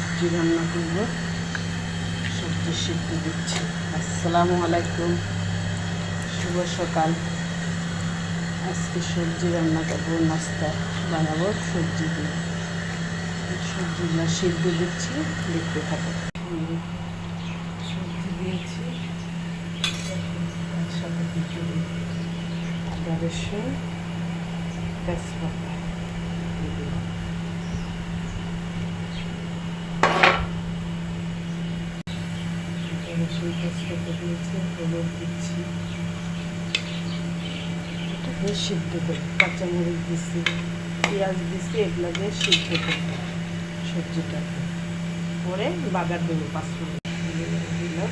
সবজি রান্না করব। সবজি সিদ্ধ দিচ্ছি। আসসালামু আলাইকুম, শুভ সকাল। আজকে সবজি রান্না করবো, নাস্তা বানাবো সবজি দিয়ে। সবজিগুলো সিদ্ধ দিচ্ছি, দেখতে থাকো। সবজি দিয়েছি, তার সাথে দিতে আদা রসুন তেজপাতা দিয়ে দিলাম। রসুন তেজপাতা দিয়েছি, হলুদ দিচ্ছি। এটাকে সিদ্ধ করি, কাঁচামরিচ দিচ্ছি, পেঁয়াজ দিচ্ছি, এগুলো দিয়ে সিদ্ধ করবো সবজিটাকে। পরে বাগার দেবো 5 মিনিট দিলাম।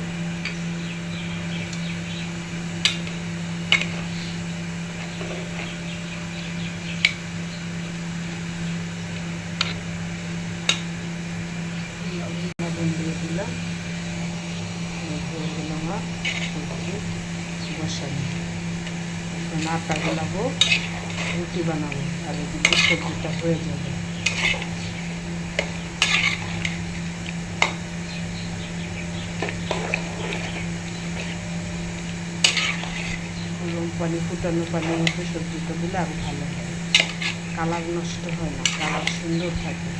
লবণ দিয়ে দিলাম। হয়ে গেল আমার সবজি বসানো। এখন আটা বানাবো, রুটি বানাবো, আর এদিকে সবজিটা হয়ে যাবে। গরম পানি, ফুটানো পানির মধ্যে সবজিটা দিলে আরও ভালো হয়, কালার নষ্ট হয় না, কালার সুন্দর থাকে।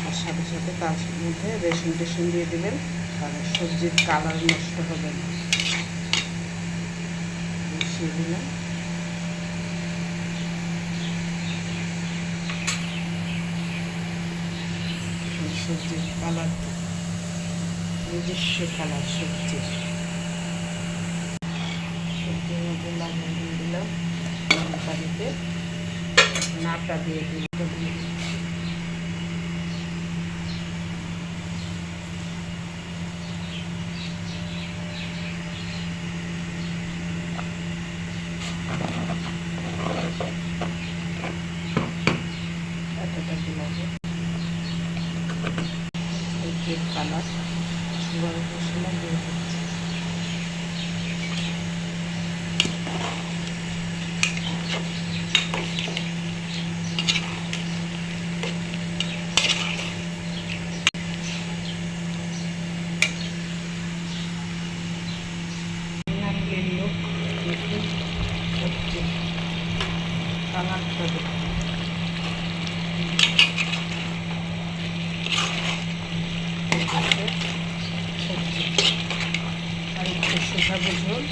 আর সাথে সাথে তার মধ্যে রেশন টেশন দিয়ে দেবেন, তাহলে সবজির কালার নষ্ট হবে না। মিশিয়ে দিলাম। সবজির কালার নিজস্ব কালার, সবজির মধ্যে লবণ দিয়ে দিলাম, পানিতে নাটা দিয়ে দিলাম। কালার গরম মশলা দিয়ে দিচ্ছি। নারকেলের লোক দেখুন, সবজি কালারটা দেখুন। সবজি আর একটু শুকাবো ঝোল।